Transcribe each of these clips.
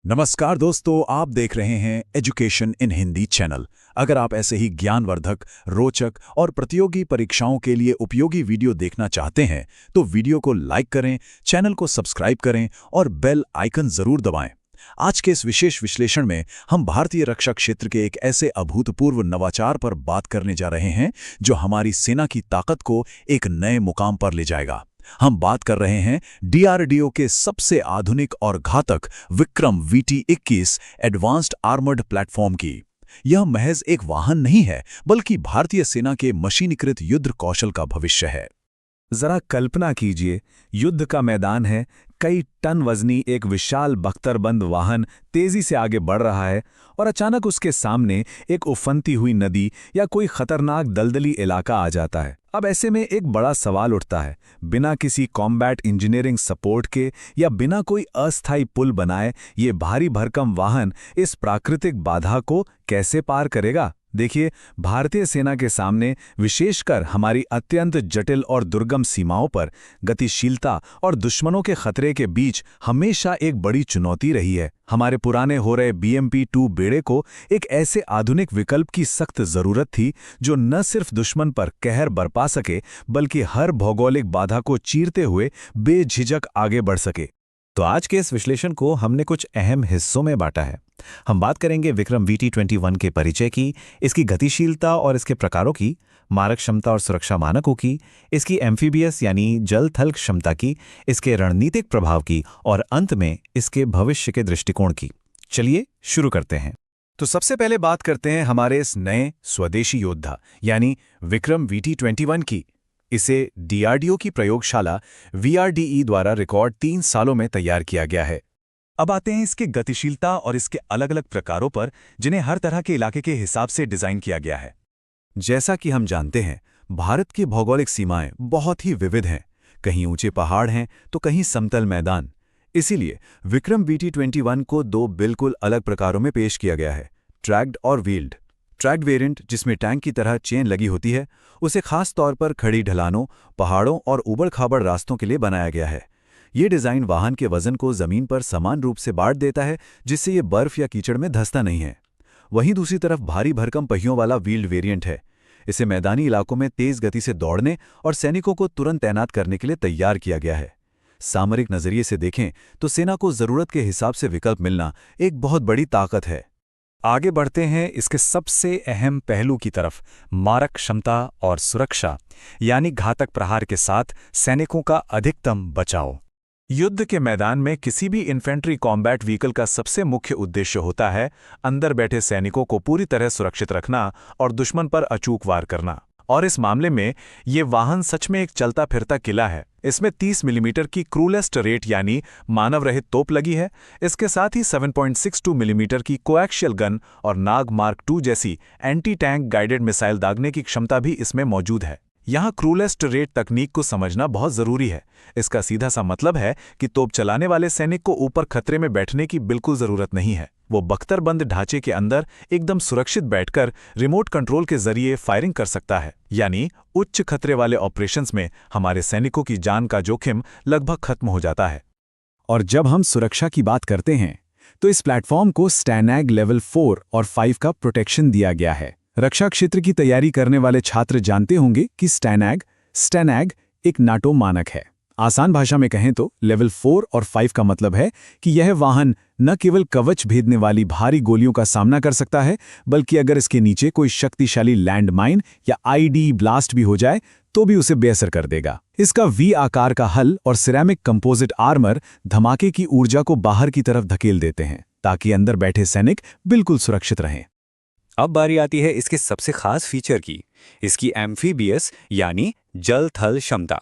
नमस्कार दोस्तों, आप देख रहे हैं एजुकेशन इन हिंदी चैनल। अगर आप ऐसे ही ज्ञानवर्धक, रोचक और प्रतियोगी परीक्षाओं के लिए उपयोगी वीडियो देखना चाहते हैं तो वीडियो को लाइक करें, चैनल को सब्सक्राइब करें और बेल आइकन जरूर दबाएं। आज के इस विशेष विश्लेषण में हम भारतीय रक्षा क्षेत्र के एक ऐसे अभूतपूर्व नवाचार पर बात करने जा रहे हैं जो हमारी सेना की ताकत को एक नए मुकाम पर ले जाएगा। हम बात कर रहे हैं डीआरडीओ के सबसे आधुनिक और घातक Vikram VT-21 advanced armoured platform की। यह महज एक वाहन नहीं है, बल्कि भारतीय सेना के मशीनीकृत युद्ध कौशल का भविष्य है। जरा कल्पना कीजिए, युद्ध का मैदान है, कई टन वजनी एक विशाल बख्तरबंद वाहन तेजी से आगे बढ़ रहा है और अचानक उसके सामने एक उफनती हुई नदी या कोई खतरनाक दलदली इलाका आ जाता है। अब ऐसे में एक बड़ा सवाल उठता है, बिना किसी कॉम्बैट इंजीनियरिंग सपोर्ट के या बिना कोई अस्थायी पुल बनाए ये भारी भरकम वाहन इस प्राकृतिक बाधा को कैसे पार करेगा? देखिए, भारतीय सेना के सामने, विशेषकर हमारी अत्यंत जटिल और दुर्गम सीमाओं पर, गतिशीलता और दुश्मनों के खतरे के बीच हमेशा एक बड़ी चुनौती रही है। हमारे पुराने हो रहे BMP-2 बेड़े को एक ऐसे आधुनिक विकल्प की सख्त जरूरत थी जो न सिर्फ दुश्मन पर कहर बरपा सके, बल्कि हर भौगोलिक बाधा को चीरते हुए बेझिझक आगे बढ़ सके। तो आज के इस विश्लेषण को हमने कुछ अहम हिस्सों में बांटा है। हम बात करेंगे विक्रम VT-21 के परिचय की, इसकी गतिशीलता और इसके प्रकारों की, मारक क्षमता और सुरक्षा मानकों की, इसकी एम्फीबियस यानी जल थल क्षमता की, इसके रणनीतिक प्रभाव की और अंत में इसके भविष्य के दृष्टिकोण की। चलिए शुरू करते हैं। तो सबसे पहले बात करते हैं हमारे इस नए स्वदेशी योद्धा यानी विक्रम VT-21 की। इसे DRDO की प्रयोगशाला VRDE द्वारा रिकॉर्ड 3 सालों में तैयार किया गया है। अब आते हैं इसके गतिशीलता और इसके अलग अलग प्रकारों पर, जिन्हें हर तरह के इलाके के हिसाब से डिजाइन किया गया है। जैसा कि हम जानते हैं, भारत की भौगोलिक सीमाएं बहुत ही विविध हैं। कहीं ऊंचे पहाड़ हैं तो कहीं समतल मैदान। इसीलिए विक्रम VT-21 को 2 बिल्कुल अलग प्रकारों में पेश किया गया है, ट्रैक्ड और व्हील्ड। ट्रैक्ड वेरिएंट, जिसमें टैंक की तरह चेन लगी होती है, उसे खास तौर पर खड़ी ढलानों, पहाड़ों और ऊबड़-खाबड़ रास्तों के लिए बनाया गया है। ये डिज़ाइन वाहन के वजन को ज़मीन पर समान रूप से बांट देता है, जिससे ये बर्फ या कीचड़ में धंसता नहीं है। वहीं दूसरी तरफ भारी भरकम पहियों वाला व्हील्ड वेरिएंट है। इसे मैदानी इलाकों में तेज़ गति से दौड़ने और सैनिकों को तुरंत तैनात करने के लिए तैयार किया गया है। सामरिक नज़रिए से देखें तो सेना को ज़रूरत के हिसाब से विकल्प मिलना एक बहुत बड़ी ताकत है। आगे बढ़ते हैं इसके सबसे अहम पहलू की तरफ, मारक क्षमता और सुरक्षा यानी घातक प्रहार के साथ सैनिकों का अधिकतम बचाव। युद्ध के मैदान में किसी भी इन्फेंट्री कॉम्बैट व्हीकल का सबसे मुख्य उद्देश्य होता है अंदर बैठे सैनिकों को पूरी तरह सुरक्षित रखना और दुश्मन पर अचूक वार करना। और इस मामले में ये वाहन सच में एक चलता फिरता किला है। इसमें 30 मिलीमीटर की क्रूलेस टरेट यानी मानव रहित तोप लगी है। इसके साथ ही 7.62 मिलीमीटर की कोएक्शियल गन और नाग मार्क 2 जैसी एंटी टैंक गाइडेड मिसाइल दागने की क्षमता भी इसमें मौजूद है। यहाँ क्रूलेस टरेट तकनीक को समझना बहुत जरूरी है। इसका सीधा सा मतलब है कि तोप चलाने वाले सैनिक को ऊपर खतरे में बैठने की बिल्कुल जरूरत नहीं है। वो बख्तरबंद ढांचे के अंदर एकदम सुरक्षित बैठकर रिमोट कंट्रोल के जरिए फायरिंग कर सकता है। यानी उच्च खतरे वाले ऑपरेशंस में हमारे सैनिकों की जान का जोखिम लगभग खत्म हो जाता है। और जब हम सुरक्षा की बात करते हैं तो इस प्लेटफॉर्म को स्टैनैग लेवल 4 और 5 का प्रोटेक्शन दिया गया है। रक्षा क्षेत्र की तैयारी करने वाले छात्र जानते होंगे कि स्टैनैग एक नाटो मानक है। आसान भाषा में कहें तो लेवल 4 और 5 का मतलब है कि यह वाहन न केवल कवच भेदने वाली भारी गोलियों का सामना कर सकता है, बल्कि अगर इसके नीचे कोई शक्तिशाली लैंड माइन या IED ब्लास्ट भी हो जाए तो भी उसे बेअसर कर देगा। इसका V आकार का हल और सिरेमिक कंपोजिट आर्मर धमाके की ऊर्जा को बाहर की तरफ धकेल देते हैं, ताकि अंदर बैठे सैनिक बिल्कुल सुरक्षित रहें। अब बारी आती है इसके सबसे खास फीचर की, इसकी एम्फीबियस यानी जल थल क्षमता।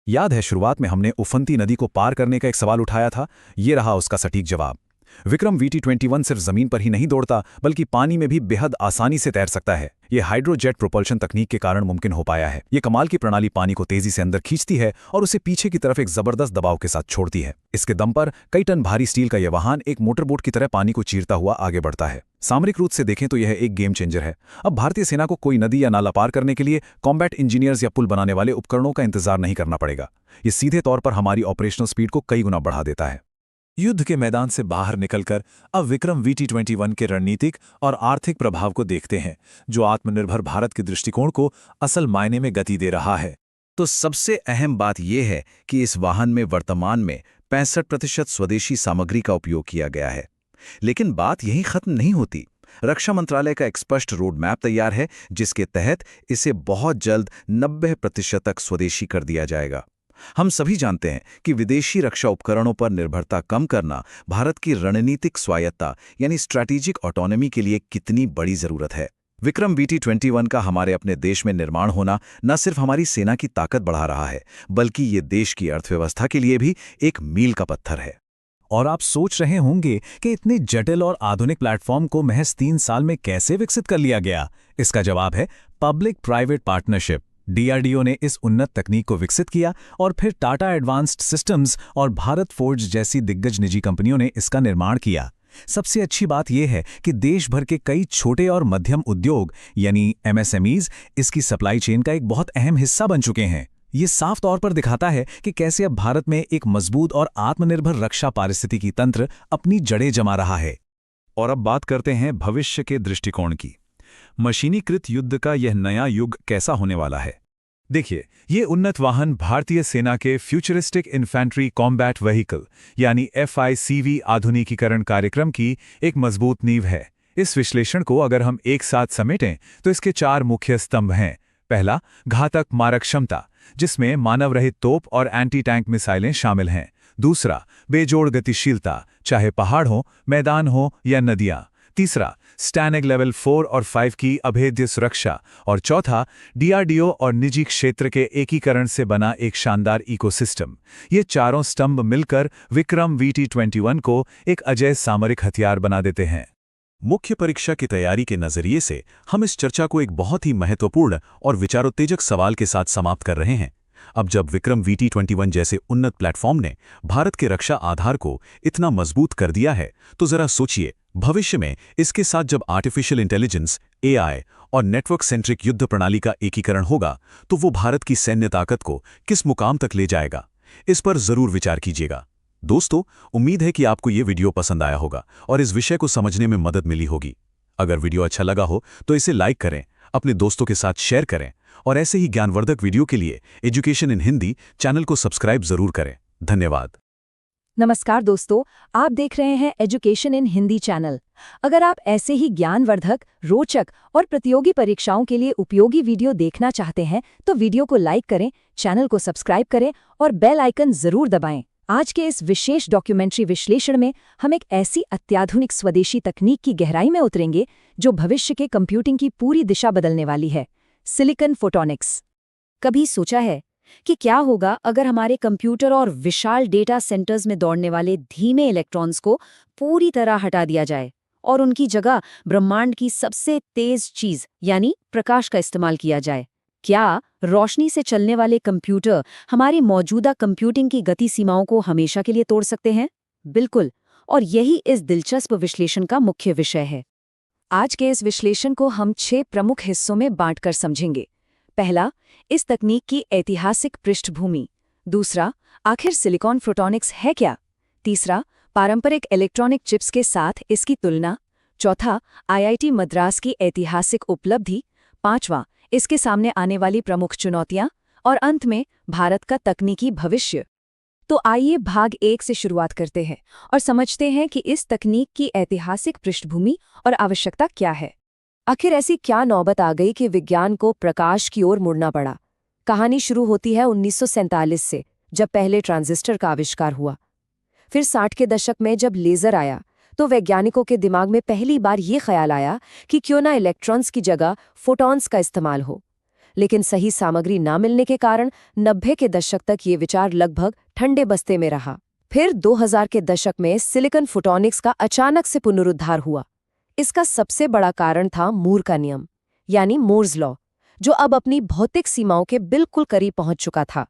याद है, शुरुआत में हमने उफनती नदी को पार करने का एक सवाल उठाया था। ये रहा उसका सटीक जवाब। विक्रम VT-21 सिर्फ जमीन पर ही नहीं दौड़ता, बल्कि पानी में भी बेहद आसानी से तैर सकता है। ये हाइड्रोजेट प्रोपल्शन तकनीक के कारण मुमकिन हो पाया है। ये कमाल की प्रणाली पानी को तेजी से अंदर खींचती है और उसे पीछे की तरफ एक जबरदस्त दबाव के साथ छोड़ती है। इसके दम पर कई टन भारी स्टील का यह वाहन एक मोटरबोट की तरह पानी को चीरता हुआ आगे बढ़ता है। सामरिक रूप से देखें तो यह एक गेम चेंजर है। अब भारतीय सेना को कोई नदी या नाला पार करने के लिए कॉम्बैट इंजीनियर्स या पुल बनाने वाले उपकरणों का इंतजार नहीं करना पड़ेगा। ये सीधे तौर पर हमारी ऑपरेशनल स्पीड को कई गुना बढ़ा देता है। युद्ध के मैदान से बाहर निकलकर अब विक्रम VT-21 के रणनीतिक और आर्थिक प्रभाव को देखते हैं, जो आत्मनिर्भर भारत के दृष्टिकोण को असल मायने में गति दे रहा है। तो सबसे अहम बात यह है कि इस वाहन में वर्तमान में 65% स्वदेशी सामग्री का उपयोग किया गया है। लेकिन बात यहीं खत्म नहीं होती। रक्षा मंत्रालय का एक स्पष्ट रोड मैप तैयार है, जिसके तहत इसे बहुत जल्द 90% तक स्वदेशी कर दिया जाएगा। हम सभी जानते हैं कि विदेशी रक्षा उपकरणों पर निर्भरता कम करना भारत की रणनीतिक स्वायत्ता यानी स्ट्रैटेजिक ऑटोनॉमी के लिए कितनी बड़ी जरूरत है। विक्रम VT-21 का हमारे अपने देश में निर्माण होना न सिर्फ हमारी सेना की ताकत बढ़ा रहा है, बल्कि ये देश की अर्थव्यवस्था के लिए भी एक मील का पत्थर है। और आप सोच रहे होंगे कि इतने जटिल और आधुनिक प्लेटफॉर्म को महज 3 साल में कैसे विकसित कर लिया गया। इसका जवाब है पब्लिक प्राइवेट पार्टनरशिप। DRDO ने इस उन्नत तकनीक को विकसित किया और फिर टाटा एडवांस्ड सिस्टम्स और भारत फोर्ज जैसी दिग्गज निजी कंपनियों ने इसका निर्माण किया। सबसे अच्छी बात यह है कि देश भर के कई छोटे और मध्यम उद्योग यानी MSMEs इसकी सप्लाई चेन का एक बहुत अहम हिस्सा बन चुके हैं। ये साफ तौर पर दिखाता है कि कैसे अब भारत में एक मजबूत और आत्मनिर्भर रक्षा पारिस्थितिकी तंत्र अपनी जड़ें जमा रहा है। और अब बात करते हैं भविष्य के दृष्टिकोण की। मशीनीकृत युद्ध का यह नया युग कैसा होने वाला है? देखिए, ये उन्नत वाहन भारतीय सेना के फ्यूचरिस्टिक इन्फेंट्री कॉम्बैट व्हीकल यानी FICV आधुनिकीकरण कार्यक्रम की एक मजबूत नींव है। इस विश्लेषण को अगर हम एक साथ समेटें तो इसके 4 मुख्य स्तंभ हैं। पहला, घातक मारक क्षमता, जिसमें मानव रहित तोप और एंटी टैंक मिसाइलें शामिल हैं। दूसरा, बेजोड़ गतिशीलता, चाहे पहाड़ हो, मैदान हो या नदियां। तीसरा, स्टैनिग लेवल 4 और 5 की अभेद्य सुरक्षा। और चौथा, DRDO और निजी क्षेत्र के एकीकरण से बना एक शानदार इकोसिस्टम। ये चारों स्तंभ मिलकर विक्रम VT-21 को एक अजेय सामरिक हथियार बना देते हैं। मुख्य परीक्षा की तैयारी के नजरिए से हम इस चर्चा को एक बहुत ही महत्वपूर्ण और विचारोत्तेजक सवाल के साथ समाप्त कर रहे हैं। अब जब विक्रम VT-21 जैसे उन्नत प्लेटफॉर्म ने भारत के रक्षा आधार को इतना मजबूत कर दिया है, तो जरा सोचिए, भविष्य में इसके साथ जब आर्टिफिशियल इंटेलिजेंस, AI और नेटवर्क सेंट्रिक युद्ध प्रणाली का एकीकरण होगा, तो वो भारत की सैन्य ताकत को किस मुकाम तक ले जाएगा। इस पर जरूर विचार कीजिएगा। दोस्तों, उम्मीद है कि आपको ये वीडियो पसंद आया होगा और इस विषय को समझने में मदद मिली होगी। अगर वीडियो अच्छा लगा हो तो इसे लाइक करें, अपने दोस्तों के साथ शेयर करें और ऐसे ही ज्ञानवर्धक वीडियो के लिए एजुकेशन इन हिंदी चैनल को सब्सक्राइब जरूर करें। धन्यवाद। नमस्कार दोस्तों, आप देख रहे हैं एजुकेशन इन हिंदी चैनल। अगर आप ऐसे ही ज्ञानवर्धक, रोचक और प्रतियोगी परीक्षाओं के लिए उपयोगी वीडियो देखना चाहते हैं तो वीडियो को लाइक करें, चैनल को सब्सक्राइब करें और बेल आइकन जरूर दबाएं। आज के इस विशेष डॉक्यूमेंट्री विश्लेषण में हम एक ऐसी अत्याधुनिक स्वदेशी तकनीक की गहराई में उतरेंगे जो भविष्य के कंप्यूटिंग की पूरी दिशा बदलने वाली है, सिलिकॉन फोटोनिक्स। कभी सोचा है कि क्या होगा अगर हमारे कंप्यूटर और विशाल डेटा सेंटर्स में दौड़ने वाले धीमे इलेक्ट्रॉन्स को पूरी तरह हटा दिया जाए और उनकी जगह ब्रह्मांड की सबसे तेज चीज यानी प्रकाश का इस्तेमाल किया जाए? क्या रोशनी से चलने वाले कंप्यूटर हमारी मौजूदा कंप्यूटिंग की गति सीमाओं को हमेशा के लिए तोड़ सकते हैं? बिल्कुल, और यही इस दिलचस्प विश्लेषण का मुख्य विषय है। आज के इस विश्लेषण को हम 6 प्रमुख हिस्सों में बांटकर समझेंगे। पहला, इस तकनीक की ऐतिहासिक पृष्ठभूमि। दूसरा, आखिर सिलिकॉन फोटोनिक्स है क्या? तीसरा, पारंपरिक इलेक्ट्रॉनिक चिप्स के साथ इसकी तुलना। चौथा, IIT मद्रास की ऐतिहासिक उपलब्धि। पांचवा, इसके सामने आने वाली प्रमुख चुनौतियां। और अंत में भारत का तकनीकी भविष्य। तो आइए भाग 1 से शुरुआत करते हैं और समझते हैं कि इस तकनीक की ऐतिहासिक पृष्ठभूमि और आवश्यकता क्या है। आखिर ऐसी क्या नौबत आ गई कि विज्ञान को प्रकाश की ओर मुड़ना पड़ा? कहानी शुरू होती है 1947 से, जब पहले ट्रांजिस्टर का आविष्कार हुआ। फिर 60 के दशक में जब लेजर आया तो वैज्ञानिकों के दिमाग में पहली बार ये ख्याल आया कि क्यों ना इलेक्ट्रॉन्स की जगह फोटॉन्स का इस्तेमाल हो। लेकिन सही सामग्री ना मिलने के कारण 90 के दशक तक ये विचार लगभग ठंडे बस्ते में रहा। फिर 2000 के दशक में सिलिकॉन फोटोनिक्स का अचानक से पुनरुद्धार हुआ। इसका सबसे बड़ा कारण था मूर का नियम, यानी मोर्स लॉ, जो अब अपनी भौतिक सीमाओं के बिल्कुल करीब पहुंच चुका था।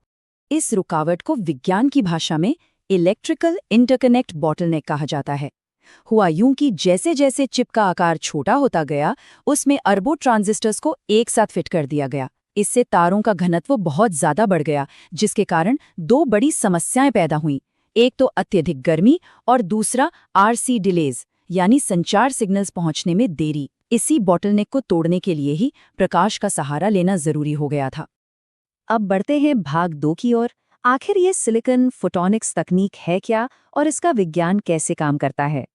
इस रुकावट को विज्ञान की भाषा में इलेक्ट्रिकल इंटरकनेक्ट बॉटलनेक कहा जाता है। हुआ यूं कि जैसे जैसे चिप का आकार छोटा होता गया, उसमें अरबों ट्रांजिस्टर्स को एक साथ फिट कर दिया गया। इससे तारों का घनत्व बहुत ज्यादा बढ़ गया, जिसके कारण 2 बड़ी समस्याएं पैदा हुईं। एक तो अत्यधिक गर्मी और दूसरा RC डिलेज यानी संचार सिग्नल्स पहुंचने में देरी। इसी बॉटलनेक को तोड़ने के लिए ही प्रकाश का सहारा लेना जरूरी हो गया था। अब बढ़ते हैं भाग 2 की ओर। आखिर ये सिलिकॉन फोटोनिक्स तकनीक है क्या और इसका विज्ञान कैसे काम करता है?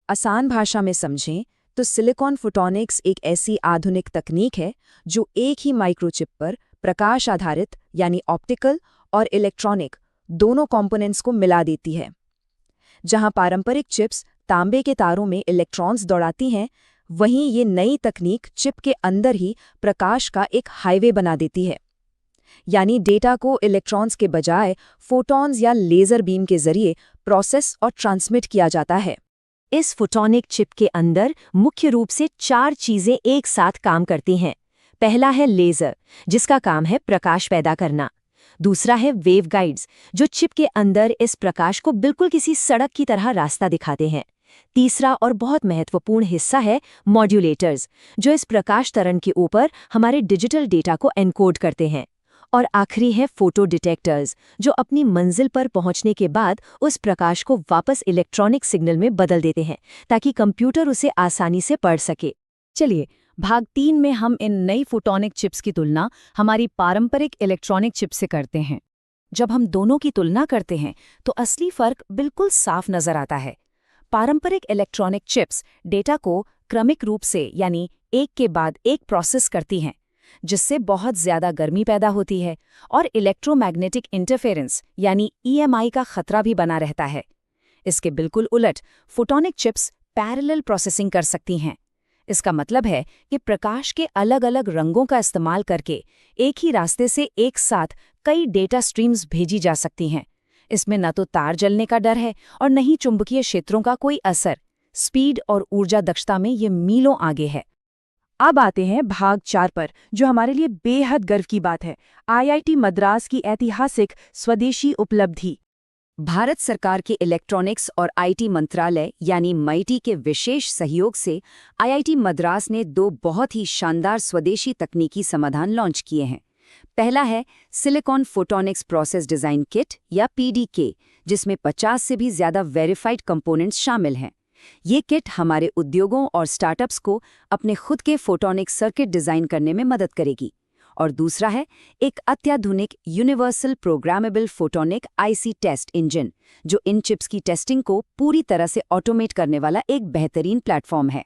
आसान भाषा में समझें तो सिलिकॉन फोटोनिक्स एक ऐसी आधुनिक तकनीक है जो एक ही माइक्रोचिप पर प्रकाश आधारित यानी ऑप्टिकल और इलेक्ट्रॉनिक दोनों कंपोनेंट्स को मिला देती है। जहां पारंपरिक चिप्स तांबे के तारों में इलेक्ट्रॉन्स दौड़ाती हैं, वहीं ये नई तकनीक चिप के अंदर ही प्रकाश का एक हाईवे बना देती है। यानी डेटा को इलेक्ट्रॉन्स के बजाय फोटॉन्स या लेजर बीम के जरिए प्रोसेस और ट्रांसमिट किया जाता है। इस फोटोनिक चिप के अंदर मुख्य रूप से 4 चीजें एक साथ काम करती हैं। पहला है लेजर, जिसका काम है प्रकाश पैदा करना। दूसरा है वेवगाइड्स, जो चिप के अंदर इस प्रकाश को बिल्कुल किसी सड़क की तरह रास्ता दिखाते हैं। तीसरा और बहुत महत्वपूर्ण हिस्सा है मॉड्यूलेटर्स, जो इस प्रकाश तरंग के ऊपर हमारे डिजिटल डेटा को एनकोड करते हैं। और आखिरी है फोटो डिटेक्टर्स, जो अपनी मंजिल पर पहुंचने के बाद उस प्रकाश को वापस इलेक्ट्रॉनिक सिग्नल में बदल देते हैं ताकि कंप्यूटर उसे आसानी से पढ़ सके। चलिए, भाग 3 में हम इन नई फोटोनिक चिप्स की तुलना हमारी पारंपरिक इलेक्ट्रॉनिक चिप से करते हैं। जब हम दोनों की तुलना करते हैं तो असली फर्क बिल्कुल साफ नजर आता है। पारंपरिक इलेक्ट्रॉनिक चिप्स डेटा को क्रमिक रूप से यानी एक के बाद एक प्रोसेस करती हैं, जिससे बहुत ज्यादा गर्मी पैदा होती है और इलेक्ट्रोमैग्नेटिक इंटरफेरेंस यानी EMI का खतरा भी बना रहता है। इसके बिल्कुल उलट फोटोनिक चिप्स पैरेलल प्रोसेसिंग कर सकती हैं। इसका मतलब है कि प्रकाश के अलग अलग रंगों का इस्तेमाल करके एक ही रास्ते से एक साथ कई डेटा स्ट्रीम्स भेजी जा सकती हैं। इसमें न तो तार जलने का डर है और न ही चुंबकीय क्षेत्रों का कोई असर। स्पीड और ऊर्जा दक्षता में ये मीलों आगे है। अब आते हैं भाग 4 पर, जो हमारे लिए बेहद गर्व की बात है। IIT मद्रास की ऐतिहासिक स्वदेशी उपलब्धि। भारत सरकार के इलेक्ट्रॉनिक्स और IT मंत्रालय यानी MeitY के विशेष सहयोग से IIT मद्रास ने 2 बहुत ही शानदार स्वदेशी तकनीकी समाधान लॉन्च किए हैं। पहला है silicon photonics process design kit या PDK, जिसमें 50 से भी ज्यादा वेरीफाइड कंपोनेंट्स शामिल हैं। ये किट हमारे उद्योगों और स्टार्टअप्स को अपने खुद के फोटोनिक सर्किट डिजाइन करने में मदद करेगी। और दूसरा है एक अत्याधुनिक universal programmable photonic IC test engine, जो इन चिप्स की टेस्टिंग को पूरी तरह से ऑटोमेट करने वाला एक बेहतरीन प्लेटफॉर्म है।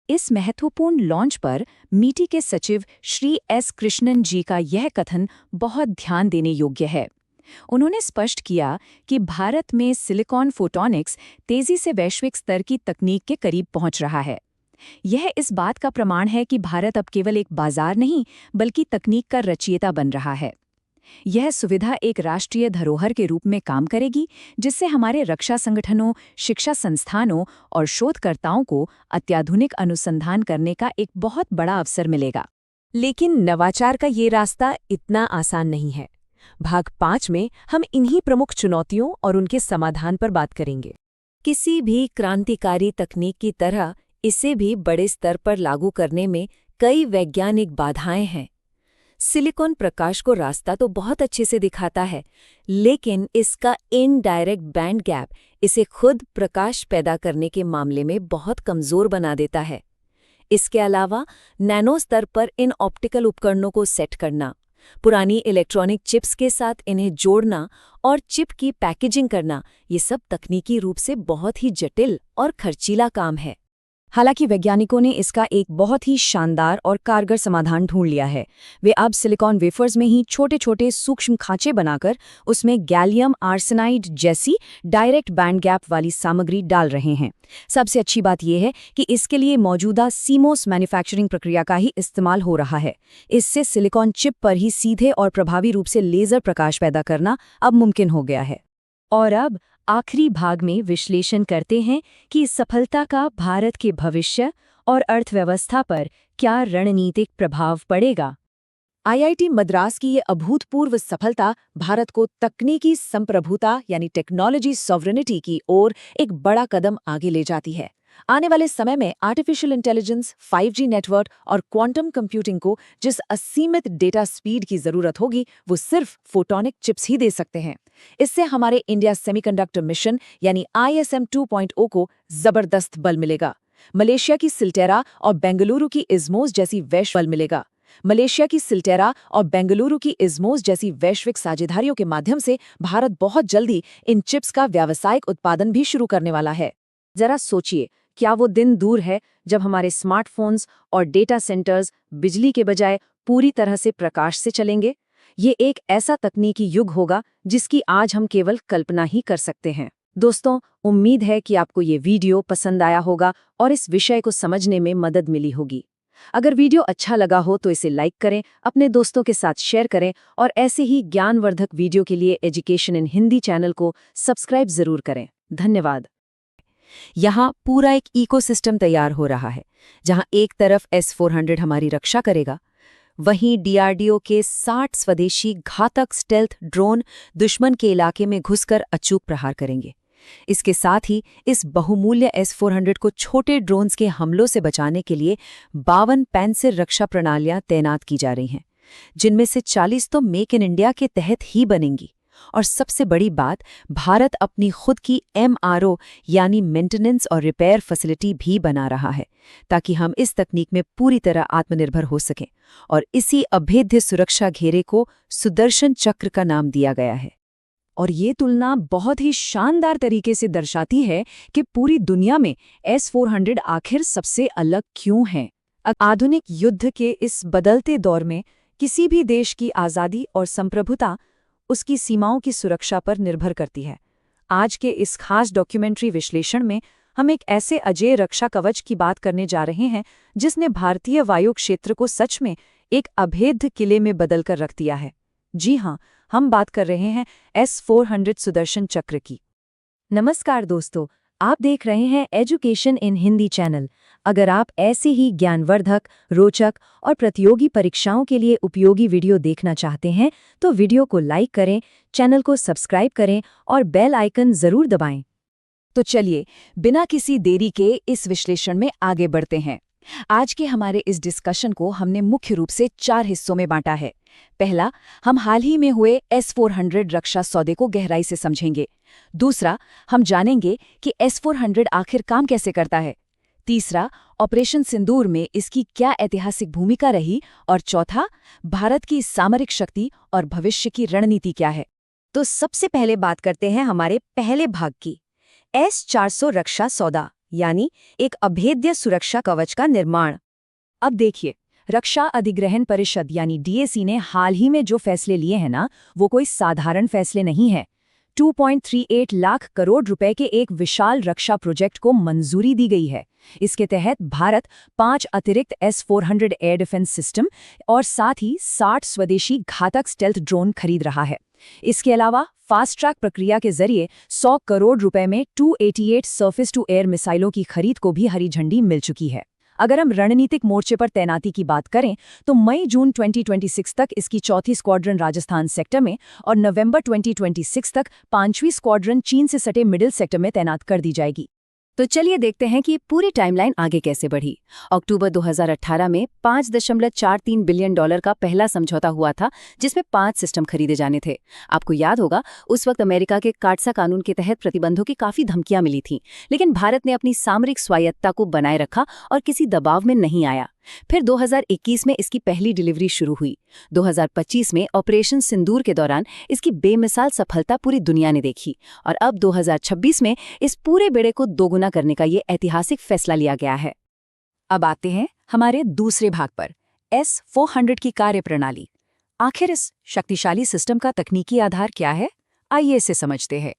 इस महत्वपूर्ण लॉन्च पर MeitY के सचिव श्री S कृष्णन जी का यह कथन बहुत ध्यान देने योग्य है। उन्होंने स्पष्ट किया कि भारत में सिलिकॉन फोटोनिक्स तेजी से वैश्विक स्तर की तकनीक के करीब पहुंच रहा है। यह इस बात का प्रमाण है कि भारत अब केवल एक बाजार नहीं, बल्कि तकनीक का रचयिता बन रहा है। यह सुविधा एक राष्ट्रीय धरोहर के रूप में काम करेगी, जिससे हमारे रक्षा संगठनों, शिक्षा संस्थानों और शोधकर्ताओं को अत्याधुनिक अनुसंधान करने का एक बहुत बड़ा अवसर मिलेगा। लेकिन नवाचार का ये रास्ता इतना आसान नहीं है। भाग 5 में हम इन्हीं प्रमुख चुनौतियों और उनके समाधान पर बात करेंगे। किसी भी क्रांतिकारी तकनीक की तरह इसे भी बड़े स्तर पर लागू करने में कई वैज्ञानिक बाधाएं हैं। सिलिकॉन प्रकाश को रास्ता तो बहुत अच्छे से दिखाता है, लेकिन इसका इनडायरेक्ट बैंड गैप इसे खुद प्रकाश पैदा करने के मामले में बहुत कमजोर बना देता है। इसके अलावा नैनो स्तर पर इन ऑप्टिकल उपकरणों को सेट करना, पुरानी इलेक्ट्रॉनिक चिप्स के साथ इन्हें जोड़ना और चिप की पैकेजिंग करना, ये सब तकनीकी रूप से बहुत ही जटिल और खर्चीला काम है। हालांकि वैज्ञानिकों ने इसका एक बहुत ही शानदार और कारगर समाधान ढूंढ लिया है। वे अब सिलिकॉन वेफर्स में ही छोटे छोटे सूक्ष्म खांचे बनाकर उसमें गैलियम आर्सेनाइड जैसी डायरेक्ट बैंड गैप वाली सामग्री डाल रहे हैं। सबसे अच्छी बात यह है कि इसके लिए मौजूदा CMOS मैन्युफैक्चरिंग प्रक्रिया का ही इस्तेमाल हो रहा है। इससे सिलिकॉन चिप पर ही सीधे और प्रभावी रूप से लेजर प्रकाश पैदा करना अब मुमकिन हो गया है। और अब आखिरी भाग में विश्लेषण करते हैं कि इस सफलता का भारत के भविष्य और अर्थव्यवस्था पर क्या रणनीतिक प्रभाव पड़ेगा। IIT मद्रास की ये अभूतपूर्व सफलता भारत को तकनीकी संप्रभुता यानी टेक्नोलॉजी सॉवरेनिटी की ओर एक बड़ा कदम आगे ले जाती है। आने वाले समय में आर्टिफिशियल इंटेलिजेंस, 5G नेटवर्क और क्वांटम कंप्यूटिंग को जिस असीमित डेटा स्पीड की जरूरत होगी, वो सिर्फ फोटोनिक चिप्स ही दे सकते हैं। इससे हमारे इंडिया सेमीकंडक्टर मिशन यानी ISM 2.0 को जबरदस्त बल मिलेगा। मलेशिया की सिल्टेरा और बेंगलुरु की इस्मोस जैसी वैश्विक बल मिलेगा। मलेशिया की सिल्टेरा और बेंगलुरु की इस्मोस जैसी वैश्विक साझेदारियों के माध्यम से भारत बहुत जल्दी इन चिप्स का व्यावसायिक उत्पादन भी शुरू करने वाला है। जरा सोचिए, क्या वो दिन दूर है जब हमारे स्मार्टफोन्स और डेटा सेंटर्स बिजली के बजाय पूरी तरह से प्रकाश से चलेंगे? ये एक ऐसा तकनीकी युग होगा जिसकी आज हम केवल कल्पना ही कर सकते हैं। दोस्तों, उम्मीद है कि आपको ये वीडियो पसंद आया होगा और इस विषय को समझने में मदद मिली होगी। अगर वीडियो अच्छा लगा हो तो इसे लाइक करें, अपने दोस्तों के साथ शेयर करें और ऐसे ही ज्ञानवर्धक वीडियो के लिए एजुकेशन इन हिंदी चैनल को सब्सक्राइब जरूर करें। धन्यवाद। यहाँ पूरा एक इकोसिस्टम तैयार हो रहा है, जहाँ एक तरफ S-400 हमारी रक्षा करेगा, वहीं DRDO के 60 स्वदेशी घातक स्टेल्थ ड्रोन दुश्मन के इलाके में घुसकर अचूक प्रहार करेंगे। इसके साथ ही इस बहुमूल्य S-400 को छोटे ड्रोन्स के हमलों से बचाने के लिए 52 पैंसिर रक्षा प्रणालियां तैनात की जा रही हैं, जिनमें से 40 तो मेक इन इंडिया के तहत ही बनेंगी। और सबसे बड़ी बात, भारत अपनी खुद की MRO यानी मेंटेनेंस और रिपेयर फैसिलिटी भी बना रहा है, ताकि हम इस तकनीक में पूरी तरह आत्मनिर्भर हो सकें। और इसी अभेद्य सुरक्षा घेरे को सुदर्शन चक्र का नाम दिया गया है। और ये तुलना बहुत ही शानदार तरीके से दर्शाती है कि पूरी दुनिया में S-400 आखिर सबसे अलग क्यों है। आधुनिक युद्ध के इस बदलते दौर में किसी भी देश की आज़ादी और संप्रभुता उसकी सीमाओं की सुरक्षा पर निर्भर करती है। आज के इस खास डॉक्यूमेंट्री विश्लेषण में हम एक ऐसे अजेय रक्षा कवच की बात करने जा रहे हैं जिसने भारतीय वायु क्षेत्र को सच में एक अभेद्य किले में बदलकर रख दिया है। जी हाँ, हम बात कर रहे हैं S-400 सुदर्शन चक्र की। नमस्कार दोस्तों, आप देख रहे हैं एजुकेशन इन हिंदी चैनल। अगर आप ऐसे ही ज्ञानवर्धक, रोचक और प्रतियोगी परीक्षाओं के लिए उपयोगी वीडियो देखना चाहते हैं तो वीडियो को लाइक करें, चैनल को सब्सक्राइब करें और बेल आइकन जरूर दबाएं। तो चलिए, बिना किसी देरी के इस विश्लेषण में आगे बढ़ते हैं। आज के हमारे इस डिस्कशन को हमने मुख्य रूप से 4 हिस्सों में बांटा है। पहला, हम हाल ही में हुए S-400 रक्षा सौदे को गहराई से समझेंगे। दूसरा, हम जानेंगे कि S-400 आखिर काम कैसे करता है। तीसरा, ऑपरेशन सिंदूर में इसकी क्या ऐतिहासिक भूमिका रही। और चौथा, भारत की सामरिक शक्ति और भविष्य की रणनीति क्या है। तो सबसे पहले बात करते हैं हमारे पहले भाग की, S-400 रक्षा सौदा यानी एक अभेद्य सुरक्षा कवच का निर्माण। अब देखिए, रक्षा अधिग्रहण परिषद यानी DAC ने हाल ही में जो फैसले लिए हैं ना, वो कोई साधारण फैसले नहीं है। 2.38 लाख करोड़ रुपए के एक विशाल रक्षा प्रोजेक्ट को मंजूरी दी गई है। इसके तहत भारत 5 अतिरिक्त S-400 एयर डिफेंस सिस्टम और साथ ही 60 स्वदेशी घातक स्टेल्थ ड्रोन खरीद रहा है। इसके अलावा फास्ट ट्रैक प्रक्रिया के जरिए 100 करोड़ रुपए में 288 सर्फेस टू एयर मिसाइलों की खरीद को भी हरी झंडी मिल चुकी है। अगर हम रणनीतिक मोर्चे पर तैनाती की बात करें तो मई-जून 2026 तक इसकी 4थी स्क्वाड्रन राजस्थान सेक्टर में और नवंबर 2026 तक 5वीं स्क्वाड्रन चीन से सटे मिडिल सेक्टर में तैनात कर दी जाएगी। तो चलिए देखते हैं कि पूरी टाइमलाइन आगे कैसे बढ़ी। अक्टूबर 2018 में $5.43 बिलियन का पहला समझौता हुआ था, जिसमें 5 सिस्टम खरीदे जाने थे। आपको याद होगा, उस वक्त अमेरिका के काटसा कानून के तहत प्रतिबंधों की काफी धमकियां मिली थीं, लेकिन भारत ने अपनी सामरिक स्वायत्तता को बनाए रखा और किसी दबाव में नहीं आया। फिर 2021 में इसकी पहली डिलीवरी शुरू हुई। 2025 में ऑपरेशन सिंदूर के दौरान इसकी बेमिसाल सफलता पूरी दुनिया ने देखी और अब 2026 में इस पूरे बेड़े को दोगुना करने का ये ऐतिहासिक फैसला लिया गया है। अब आते हैं हमारे दूसरे भाग पर, S-400 की कार्यप्रणाली। आखिर इस शक्तिशाली सिस्टम का तकनीकी आधार क्या है? आइए इसे समझते हैं।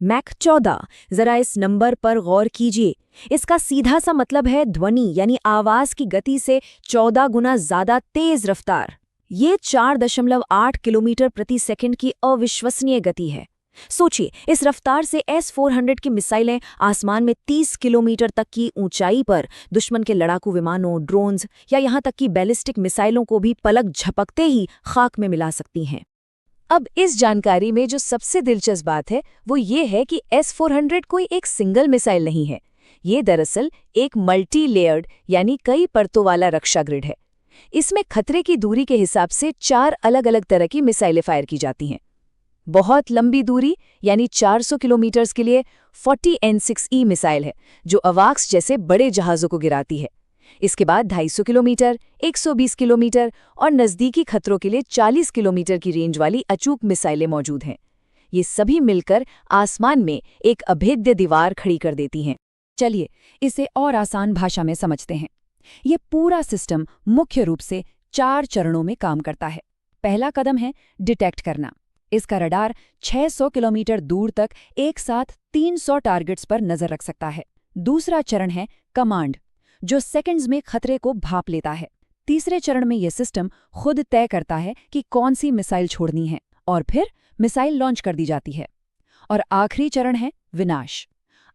मैक 14, जरा इस नंबर पर गौर कीजिए। इसका सीधा सा मतलब है ध्वनि यानी आवाज की गति से 14 गुना ज्यादा तेज रफ्तार। ये 4.8 किलोमीटर प्रति सेकंड की अविश्वसनीय गति है। सोचिए, इस रफ्तार से S-400 की मिसाइलें आसमान में 30 किलोमीटर तक की ऊंचाई पर दुश्मन के लड़ाकू विमानों, ड्रोन्स या यहां तक कि बैलिस्टिक मिसाइलों को भी पलक झपकते ही खाक में मिला सकती हैं। अब इस जानकारी में जो सबसे दिलचस्प बात है वो ये है कि S-400 कोई एक सिंगल मिसाइल नहीं है। ये दरअसल एक मल्टी लेयर्ड यानी कई परतों वाला रक्षा ग्रिड है। इसमें खतरे की दूरी के हिसाब से 4 अलग-अलग तरह की मिसाइलें फायर की जाती हैं। बहुत लंबी दूरी यानी 400 किलोमीटर के लिए 40 N6E मिसाइल है, जो अवाक्स जैसे बड़े जहाज़ों को गिराती है। इसके बाद 250 किलोमीटर, 120 किलोमीटर और नज़दीकी खतरों के लिए 40 किलोमीटर की रेंज वाली अचूक मिसाइलें मौजूद हैं। ये सभी मिलकर आसमान में एक अभेद्य दीवार खड़ी कर देती हैं। चलिए इसे और आसान भाषा में समझते हैं। ये पूरा सिस्टम मुख्य रूप से 4 चरणों में काम करता है। पहला कदम है डिटेक्ट करना। इसका रडार 600 किलोमीटर दूर तक एक साथ 300 टारगेट्स पर नजर रख सकता है। दूसरा चरण है कमांड, जो सेकंड्स में खतरे को भांप लेता है। तीसरे चरण में यह सिस्टम खुद तय करता है कि कौन सी मिसाइल छोड़नी है और फिर मिसाइल लॉन्च कर दी जाती है। और आखिरी चरण है विनाश।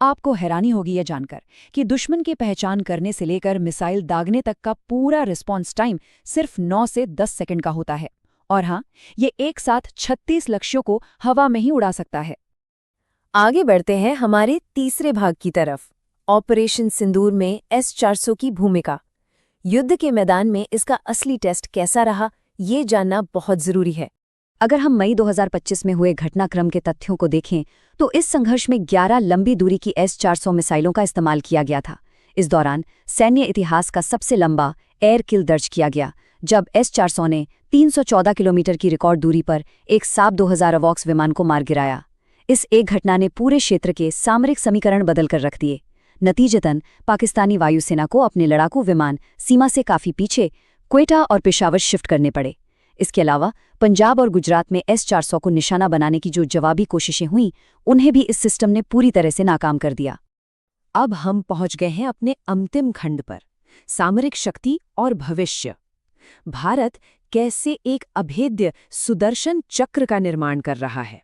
आपको हैरानी होगी यह जानकर कि दुश्मन की पहचान करने से लेकर मिसाइल दागने तक का पूरा रिस्पॉन्स टाइम सिर्फ 9 से 10 सेकंड का होता है। और हाँ, ये एक साथ 36 लक्ष्यों को हवा में ही उड़ा सकता है। आगे बढ़ते हैं हमारे तीसरे भाग की तरफ, ऑपरेशन सिंदूर में S-400 की भूमिका। युद्ध के मैदान में इसका असली टेस्ट कैसा रहा, ये जानना बहुत जरूरी है। अगर हम मई 2025 में हुए घटनाक्रम के तथ्यों को देखें तो इस संघर्ष में 11 लंबी दूरी की S-400 मिसाइलों का इस्तेमाल किया गया था। इस दौरान सैन्य इतिहास का सबसे लंबा एयर किल दर्ज किया गया, जब S-400 ने 314 किलोमीटर की रिकॉर्ड दूरी पर एक साब 2000 अवॉक्स विमान को मार गिराया। इस एक घटना ने पूरे क्षेत्र के सामरिक समीकरण बदलकर रख दिए। नतीजतन पाकिस्तानी वायुसेना को अपने लड़ाकू विमान सीमा से काफी पीछे क्वेटा और पेशावर शिफ्ट करने पड़े। इसके अलावा पंजाब और गुजरात में S-400 को निशाना बनाने की जो जवाबी कोशिशें हुईं, उन्हें भी इस सिस्टम ने पूरी तरह से नाकाम कर दिया। अब हम पहुंच गए हैं अपने अंतिम खंड पर, सामरिक शक्ति और भविष्य। भारत कैसे एक अभेद्य सुदर्शन चक्र का निर्माण कर रहा है।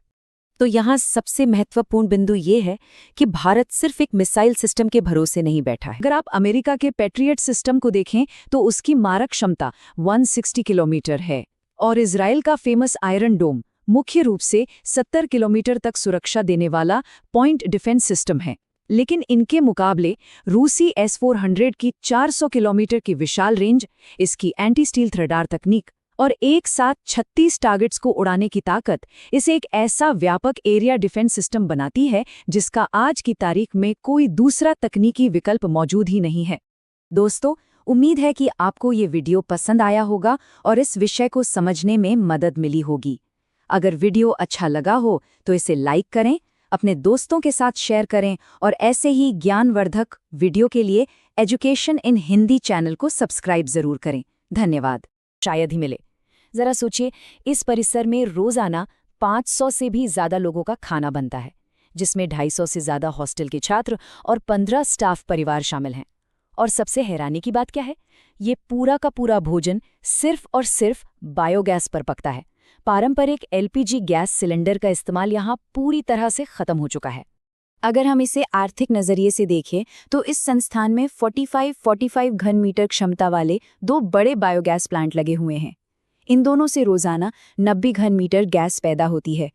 तो यहाँ सबसे महत्वपूर्ण बिंदु ये है कि भारत सिर्फ एक मिसाइल सिस्टम के भरोसे नहीं बैठा है। अगर आप अमेरिका के पैट्रियट सिस्टम को देखें तो उसकी मारक क्षमता 160 किलोमीटर है और इजराइल का फेमस आयरन डोम मुख्य रूप से 70 किलोमीटर तक सुरक्षा देने वाला पॉइंट डिफेंस सिस्टम है। लेकिन इनके मुकाबले रूसी S-400 की 400 किलोमीटर की विशाल रेंज, इसकी एंटी स्टील्थ रडार तकनीक और एक साथ 36 टारगेट्स को उड़ाने की ताकत इसे एक ऐसा व्यापक एरिया डिफेंस सिस्टम बनाती है जिसका आज की तारीख में कोई दूसरा तकनीकी विकल्प मौजूद ही नहीं है। दोस्तों, उम्मीद है कि आपको ये वीडियो पसंद आया होगा और इस विषय को समझने में मदद मिली होगी। अगर वीडियो अच्छा लगा हो तो इसे लाइक करें, अपने दोस्तों के साथ शेयर करें और ऐसे ही ज्ञानवर्धक वीडियो के लिए एजुकेशन इन हिंदी चैनल को सब्सक्राइब जरूर करें। धन्यवाद। शायद ही मिले। जरा सोचिए, इस परिसर में रोजाना 500 से भी ज्यादा लोगों का खाना बनता है, जिसमें 250 से ज्यादा हॉस्टल के छात्र और 15 स्टाफ परिवार शामिल हैं। और सबसे हैरानी की बात क्या है, ये पूरा का पूरा भोजन सिर्फ और सिर्फ बायोगैस पर पकता है। पारंपरिक LPG गैस सिलेंडर का इस्तेमाल यहाँ पूरी तरह से खत्म हो चुका है। अगर हम इसे आर्थिक नजरिए से देखें तो इस संस्थान में 45 घन मीटर क्षमता वाले 2 बड़े बायोगैस प्लांट लगे हुए हैं। इन दोनों से रोजाना 90 घन मीटर गैस पैदा होती है।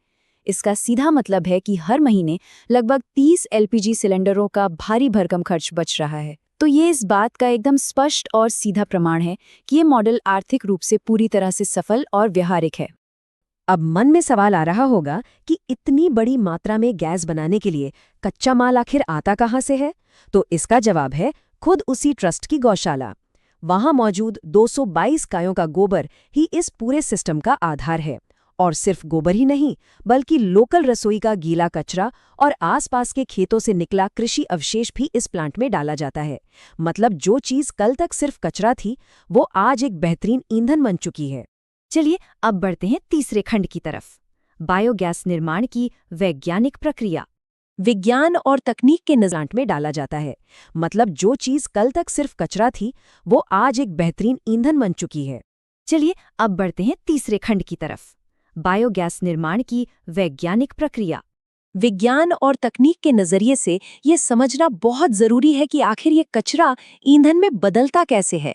इसका सीधा मतलब है कि हर महीने लगभग 30 LPG सिलेंडरों का भारी भरकम खर्च बच रहा है। तो ये इस बात का एकदम स्पष्ट और सीधा प्रमाण है कि ये मॉडल आर्थिक रूप से पूरी तरह से सफल और व्यावहारिक है। अब मन में सवाल आ रहा होगा कि इतनी बड़ी मात्रा में गैस बनाने के लिए कच्चा माल आखिर आता कहाँ से है? तो इसका जवाब है खुद उसी ट्रस्ट की गौशाला। वहां मौजूद 222 गायों का गोबर ही इस पूरे सिस्टम का आधार है। और सिर्फ गोबर ही नहीं, बल्कि लोकल रसोई का गीला कचरा और आसपास के खेतों से निकला कृषि अवशेष भी इस प्लांट में डाला जाता है। मतलब जो चीज कल तक सिर्फ कचरा थी, वो आज एक बेहतरीन ईंधन बन चुकी है। चलिए अब बढ़ते हैं तीसरे खंड की तरफ, बायोगैस निर्माण की वैज्ञानिक प्रक्रिया। विज्ञान और तकनीक के नज़ार में डाला जाता है। मतलब जो चीज कल तक सिर्फ कचरा थी, वो आज एक बेहतरीन ईंधन बन चुकी है। चलिए अब बढ़ते हैं तीसरे खंड की तरफ, बायोगैस निर्माण की वैज्ञानिक प्रक्रिया। विज्ञान और तकनीक के नजरिए से ये समझना बहुत जरूरी है कि आखिर ये कचरा ईंधन में बदलता कैसे है।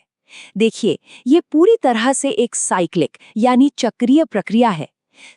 देखिए, ये पूरी तरह से एक साइक्लिक यानी चक्रीय प्रक्रिया है।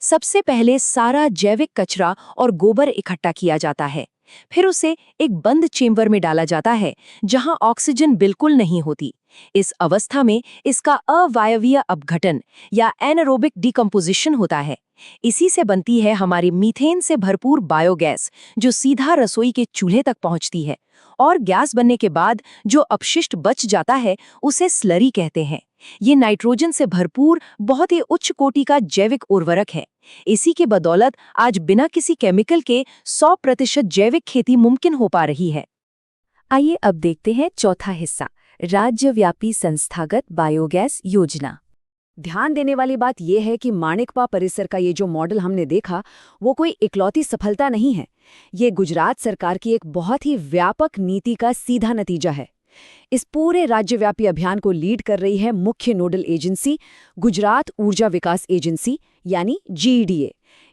सबसे पहले सारा जैविक कचरा और गोबर इकट्ठा किया जाता है। फिर उसे एक बंद चेम्बर में डाला जाता है जहां ऑक्सीजन बिल्कुल नहीं होती। इस अवस्था में इसका अवायवीय अपघटन या एनारोबिक डिकम्पोजिशन होता है। इसी से बनती है हमारी मीथेन से भरपूर बायोगैस, जो सीधा रसोई के चूल्हे तक पहुंचती है। और गैस बनने के बाद जो अपशिष्ट बच जाता है उसे स्लरी कहते हैं। ये नाइट्रोजन से भरपूर बहुत ही उच्च कोटि का जैविक उर्वरक है। इसी के बदौलत आज बिना किसी केमिकल के 100% जैविक खेती मुमकिन हो पा रही है। आइए अब देखते हैं चौथा हिस्सा, राज्यव्यापी संस्थागत बायोगैस योजना। ध्यान देने वाली बात यह है कि माणिकबा परिसर का ये जो मॉडल हमने देखा वो कोई इकलौती सफलता नहीं है। ये गुजरात सरकार की एक बहुत ही व्यापक नीति का सीधा नतीजा है। इस पूरे राज्यव्यापी अभियान को लीड कर रही है मुख्य नोडल एजेंसी गुजरात ऊर्जा विकास एजेंसी यानी GEDA।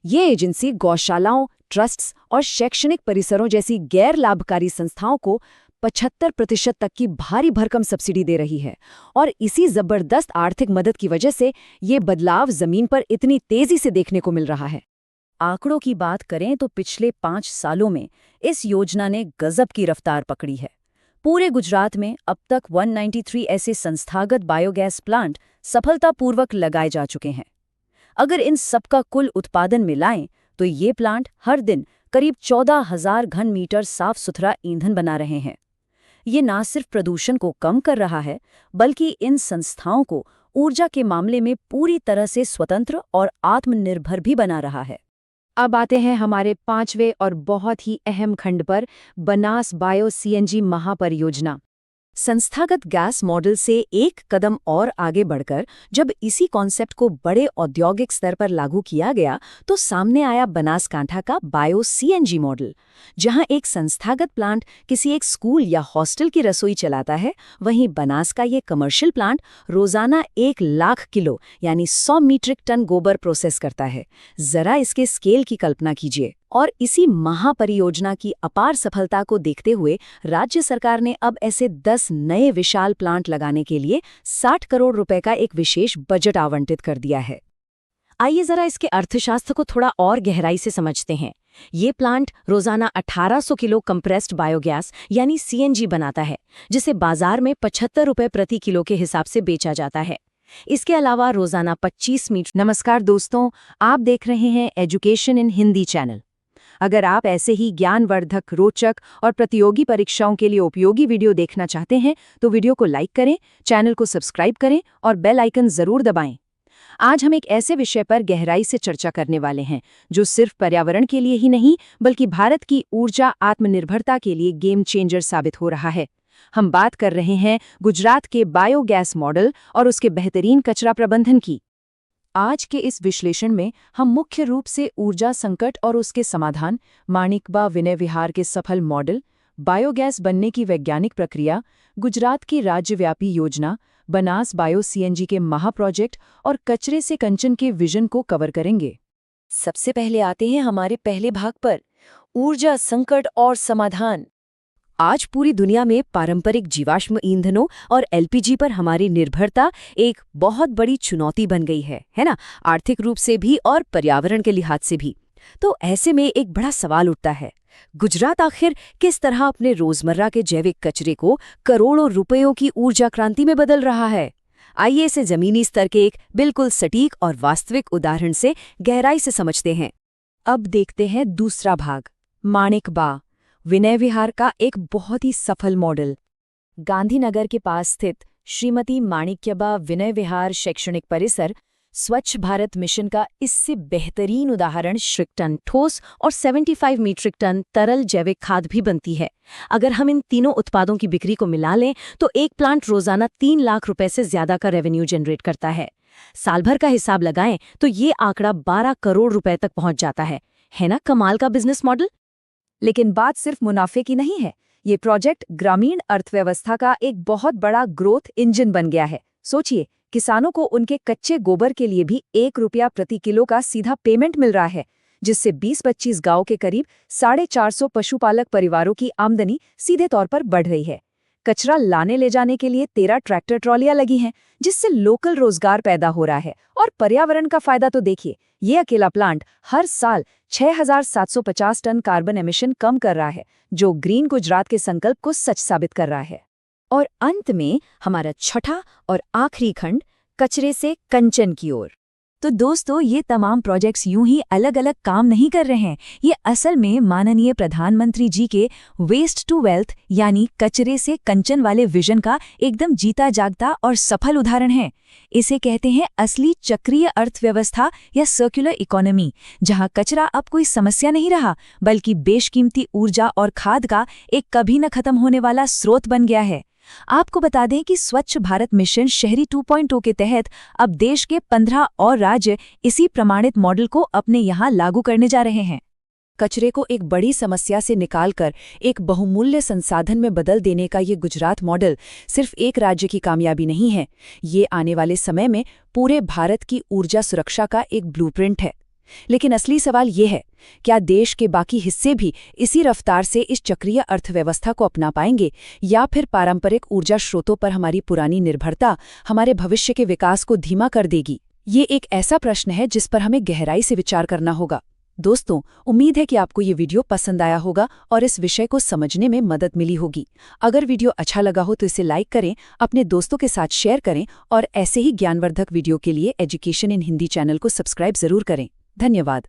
ये एजेंसी गौशालाओं, ट्रस्ट्स और शैक्षणिक परिसरों जैसी गैर लाभकारी संस्थाओं को 75% तक की भारी भरकम सब्सिडी दे रही है। और इसी जबरदस्त आर्थिक मदद की वजह से ये बदलाव जमीन पर इतनी तेजी से देखने को मिल रहा है। आंकड़ों की बात करें तो पिछले 5 सालों में इस योजना ने गजब की रफ्तार पकड़ी है। पूरे गुजरात में अब तक 193 ऐसे संस्थागत बायोगैस प्लांट सफलतापूर्वक लगाए जा चुके हैं। अगर इन सबका कुल उत्पादन मिलाएं तो ये प्लांट हर दिन करीब 14,000 घन मीटर साफ सुथरा ईंधन बना रहे हैं। ये न सिर्फ प्रदूषण को कम कर रहा है, बल्कि इन संस्थाओं को ऊर्जा के मामले में पूरी तरह से स्वतंत्र और आत्मनिर्भर भी बना रहा है। अब आते हैं हमारे 5वें और बहुत ही अहम खंड पर, बनास बायो CNG महापरियोजना। संस्थागत गैस मॉडल से एक कदम और आगे बढ़कर जब इसी कॉन्सेप्ट को बड़े औद्योगिक स्तर पर लागू किया गया तो सामने आया बनासकांठा का बायो CNG मॉडल, जहां एक संस्थागत प्लांट किसी एक स्कूल या हॉस्टल की रसोई चलाता है, वहीं बनास का ये कमर्शियल प्लांट रोजाना 1 लाख किलो यानी 100 मीट्रिक टन गोबर प्रोसेस करता है। जरा इसके स्केल की कल्पना कीजिए। और इसी महापरियोजना की अपार सफलता को देखते हुए राज्य सरकार ने अब ऐसे 10 नए विशाल प्लांट लगाने के लिए 60 करोड़ रुपए का एक विशेष बजट आवंटित कर दिया है। आइए जरा इसके अर्थशास्त्र को थोड़ा और गहराई से समझते हैं। ये प्लांट रोजाना 1800 किलो कंप्रेस्ड बायोगैस यानी CNG बनाता है, जिसे बाजार में 75 रुपए प्रति किलो के हिसाब से बेचा जाता है। इसके अलावा रोजाना 25 मीटर। नमस्कार दोस्तों, आप देख रहे हैं एजुकेशन इन हिंदी चैनल। अगर आप ऐसे ही ज्ञानवर्धक, रोचक और प्रतियोगी परीक्षाओं के लिए उपयोगी वीडियो देखना चाहते हैं तो वीडियो को लाइक करें, चैनल को सब्सक्राइब करें और बेल आइकन जरूर दबाएं। आज हम एक ऐसे विषय पर गहराई से चर्चा करने वाले हैं जो सिर्फ पर्यावरण के लिए ही नहीं बल्कि भारत की ऊर्जा आत्मनिर्भरता के लिए गेम चेंजर साबित हो रहा है। हम बात कर रहे हैं गुजरात के बायोगैस मॉडल और उसके बेहतरीन कचरा प्रबंधन की। आज के इस विश्लेषण में हम मुख्य रूप से ऊर्जा संकट और उसके समाधान, माणिकबा विनय विहार के सफल मॉडल, बायोगैस बनने की वैज्ञानिक प्रक्रिया, गुजरात की राज्यव्यापी योजना, बनास बायो CNG के महाप्रोजेक्ट और कचरे से कंचन के विजन को कवर करेंगे। सबसे पहले आते हैं हमारे पहले भाग पर, ऊर्जा संकट और समाधान। आज पूरी दुनिया में पारंपरिक जीवाश्म ईंधनों और LPG पर हमारी निर्भरता एक बहुत बड़ी चुनौती बन गई है ना? आर्थिक रूप से भी और पर्यावरण के लिहाज से भी। तो ऐसे में एक बड़ा सवाल उठता है, गुजरात आखिर किस तरह अपने रोजमर्रा के जैविक कचरे को करोड़ों रुपयों की ऊर्जा क्रांति में बदल रहा है? आइए इसे जमीनी स्तर के एक बिल्कुल सटीक और वास्तविक उदाहरण से गहराई से समझते हैं। अब देखते हैं दूसरा भाग, माणिकबा विनय विहार का एक बहुत ही सफल मॉडल। गांधीनगर के पास स्थित श्रीमती माणिक्यबा विनय विहार शैक्षणिक परिसर स्वच्छ भारत मिशन का इससे बेहतरीन उदाहरण। टन ठोस और 75 मीट्रिक टन तरल जैविक खाद भी बनती है। अगर हम इन तीनों उत्पादों की बिक्री को मिला लें तो एक प्लांट रोजाना 3 लाख रुपए से ज्यादा का रेवेन्यू जनरेट करता है। साल भर का हिसाब लगाएं तो ये आंकड़ा 12 करोड़ रुपए तक पहुंच जाता है ना? कमाल का बिजनेस मॉडल। लेकिन बात सिर्फ मुनाफे की नहीं है, ये प्रोजेक्ट ग्रामीण अर्थव्यवस्था का एक बहुत बड़ा ग्रोथ इंजन बन गया है। सोचिए, किसानों को उनके कच्चे गोबर के लिए भी 1 रुपया प्रति किलो का सीधा पेमेंट मिल रहा है, जिससे 20-25 गांव के करीब 450 पशुपालक परिवारों की आमदनी सीधे तौर पर बढ़ रही है। कचरा लाने ले जाने के लिए 13 ट्रैक्टर ट्रॉलियां लगी हैं, जिससे लोकल रोजगार पैदा हो रहा है। और पर्यावरण का फायदा तो देखिए, ये अकेला प्लांट हर साल 6,750 टन कार्बन एमिशन कम कर रहा है, जो ग्रीन गुजरात के संकल्प को सच साबित कर रहा है। और अंत में हमारा छठा और आखिरी खंड, कचरे से कंचन की ओर। तो दोस्तों, ये तमाम प्रोजेक्ट्स यूं ही अलग अलग काम नहीं कर रहे हैं। ये असल में माननीय प्रधानमंत्री जी के वेस्ट टू वेल्थ यानी कचरे से कंचन वाले विजन का एकदम जीता जागता और सफल उदाहरण है। इसे कहते हैं असली चक्रीय अर्थव्यवस्था या सर्कुलर इकोनॉमी, जहां कचरा अब कोई समस्या नहीं रहा, बल्कि बेशकीमती ऊर्जा और खाद का एक कभी न खत्म होने वाला स्रोत बन गया है। आपको बता दें कि स्वच्छ भारत मिशन शहरी 2.0 के तहत अब देश के 15 और राज्य इसी प्रमाणित मॉडल को अपने यहाँ लागू करने जा रहे हैं। कचरे को एक बड़ी समस्या से निकालकर एक बहुमूल्य संसाधन में बदल देने का ये गुजरात मॉडल सिर्फ एक राज्य की कामयाबी नहीं है, ये आने वाले समय में पूरे भारत की ऊर्जा सुरक्षा का एक ब्लूप्रिंट है। लेकिन असली सवाल ये है, क्या देश के बाकी हिस्से भी इसी रफ्तार से इस चक्रीय अर्थव्यवस्था को अपना पाएंगे, या फिर पारंपरिक ऊर्जा स्रोतों पर हमारी पुरानी निर्भरता हमारे भविष्य के विकास को धीमा कर देगी? ये एक ऐसा प्रश्न है जिस पर हमें गहराई से विचार करना होगा। दोस्तों, उम्मीद है कि आपको ये वीडियो पसंद आया होगा और इस विषय को समझने में मदद मिली होगी। अगर वीडियो अच्छा लगा हो तो इसे लाइक करें, अपने दोस्तों के साथ शेयर करें और ऐसे ही ज्ञानवर्धक वीडियो के लिए एजुकेशन इन हिंदी चैनल को सब्सक्राइब जरूर करें। धन्यवाद।